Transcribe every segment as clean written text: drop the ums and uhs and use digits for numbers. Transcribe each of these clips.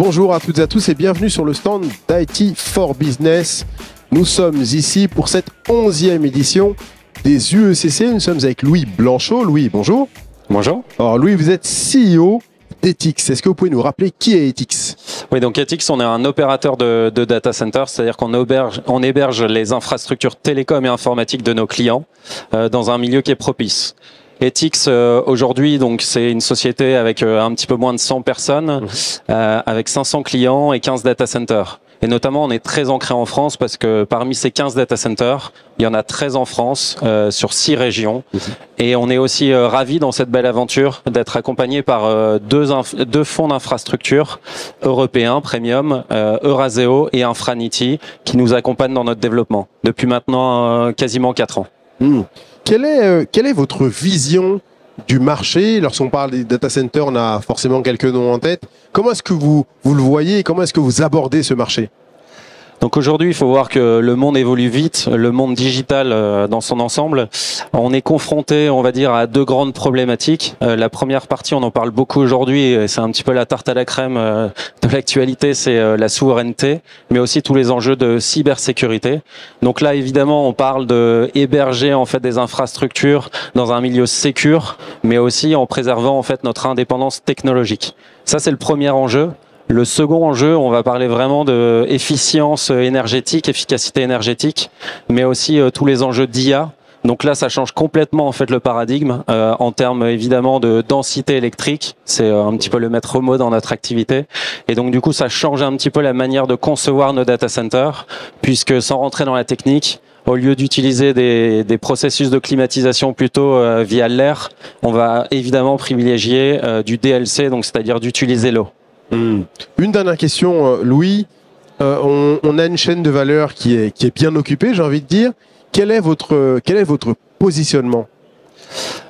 Bonjour à toutes et à tous et bienvenue sur le stand d'IT for Business. Nous sommes ici pour cette 11e édition des UECC. Nous sommes avec Louis Blanchot. Louis, bonjour. Bonjour. Alors Louis, vous êtes CEO d'Etix. Est-ce que vous pouvez nous rappeler qui est Etix? Oui, donc Etix, on est un opérateur de data center, c'est-à-dire qu'on héberge les infrastructures télécom et informatiques de nos clients dans un milieu qui est propice. Etix, aujourd'hui, donc c'est une société avec un petit peu moins de 100 personnes, avec 500 clients et 15 data centers. Et notamment, on est très ancré en France parce que parmi ces 15 data centers, il y en a 13 en France, sur 6 régions. Et on est aussi ravis dans cette belle aventure d'être accompagné par deux fonds d'infrastructure européens, Premium, Euraseo et Infranity, qui nous accompagnent dans notre développement depuis maintenant quasiment 4 ans. Quelle est votre vision du marché? Lorsqu'on parle des data centers, on a forcément quelques noms en tête. Comment est-ce que vous le voyez et comment est-ce que vous abordez ce marché? Donc aujourd'hui, il faut voir que le monde évolue vite, le monde digital dans son ensemble. On est confronté, on va dire, à deux grandes problématiques. La première partie, on en parle beaucoup aujourd'hui, et c'est un petit peu la tarte à la crème de l'actualité, c'est la souveraineté, mais aussi tous les enjeux de cybersécurité. Donc là, évidemment, on parle de héberger en fait des infrastructures dans un milieu sécure, mais aussi en préservant en fait notre indépendance technologique. Ça, c'est le premier enjeu. Le second enjeu, on va parler vraiment de efficience énergétique, efficacité énergétique, mais aussi tous les enjeux d'IA. Donc là, ça change complètement en fait le paradigme en termes évidemment de densité électrique. C'est un petit peu le maître mot dans notre activité. Et donc du coup, ça change un petit peu la manière de concevoir nos data centers, puisque sans rentrer dans la technique, au lieu d'utiliser des processus de climatisation plutôt via l'air, on va évidemment privilégier du DLC, donc c'est-à-dire d'utiliser l'eau. Une dernière question, Louis. On a une chaîne de valeur qui est bien occupée, j'ai envie de dire. Quel est votre positionnement?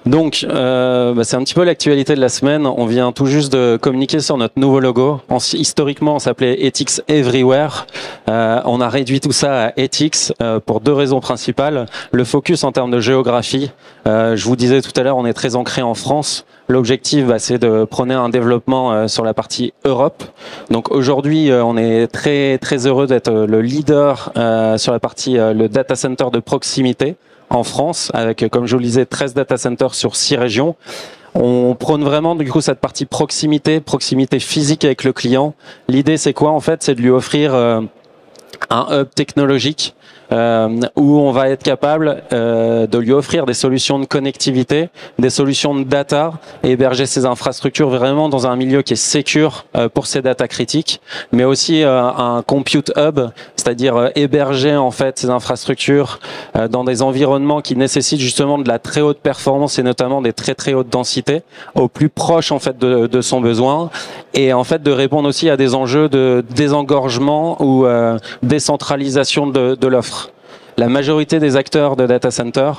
Donc, c'est un petit peu l'actualité de la semaine. On vient tout juste de communiquer sur notre nouveau logo. Historiquement, on s'appelait Etix Everywhere. On a réduit tout ça à Etix pour deux raisons principales. Le focus en termes de géographie. Je vous disais tout à l'heure, on est très ancré en France. L'objectif, c'est de prôner un développement sur la partie Europe. Donc aujourd'hui, on est très très heureux d'être le leader sur la partie le data center de proximité en France, avec, comme je vous le disais, 13 data centers sur 6 régions. On prône vraiment du coup cette partie proximité physique avec le client. L'idée, c'est quoi en fait? C'est de lui offrir un hub technologique où on va être capable de lui offrir des solutions de connectivité, des solutions de data, et héberger ces infrastructures vraiment dans un milieu qui est secure pour ces data critiques, mais aussi un compute hub, c'est-à-dire héberger en fait ces infrastructures dans des environnements qui nécessitent justement de la très haute performance et notamment des très très hautes densités, au plus proche en fait de son besoin, et en fait de répondre aussi à des enjeux de désengorgement ou décentralisation de l'offre. La majorité des acteurs de data center,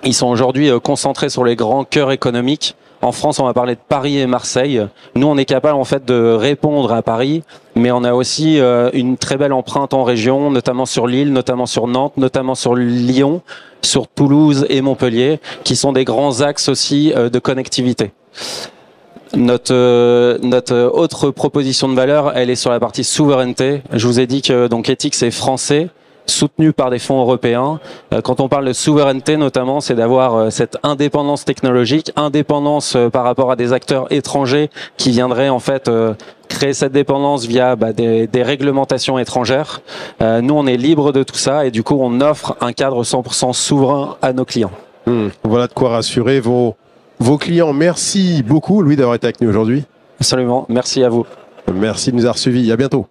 ils sont aujourd'hui concentrés sur les grands cœurs économiques. En France, on va parler de Paris et Marseille. Nous, on est capable en fait de répondre à Paris, mais on a aussi une très belle empreinte en région, notamment sur Lille, notamment sur Nantes, notamment sur Lyon, sur Toulouse et Montpellier, qui sont des grands axes aussi de connectivité. Notre autre proposition de valeur, elle est sur la partie souveraineté. Je vous ai dit que donc Etix est français, soutenu par des fonds européens. Quand on parle de souveraineté, notamment, c'est d'avoir cette indépendance technologique, indépendance par rapport à des acteurs étrangers qui viendraient en fait créer cette dépendance via des réglementations étrangères. Nous, on est libre de tout ça et du coup, on offre un cadre 100% souverain à nos clients. Voilà de quoi rassurer vos clients. Merci beaucoup, Louis, d'avoir été avec nous aujourd'hui. Absolument. Merci à vous. Merci de nous avoir suivis. À bientôt.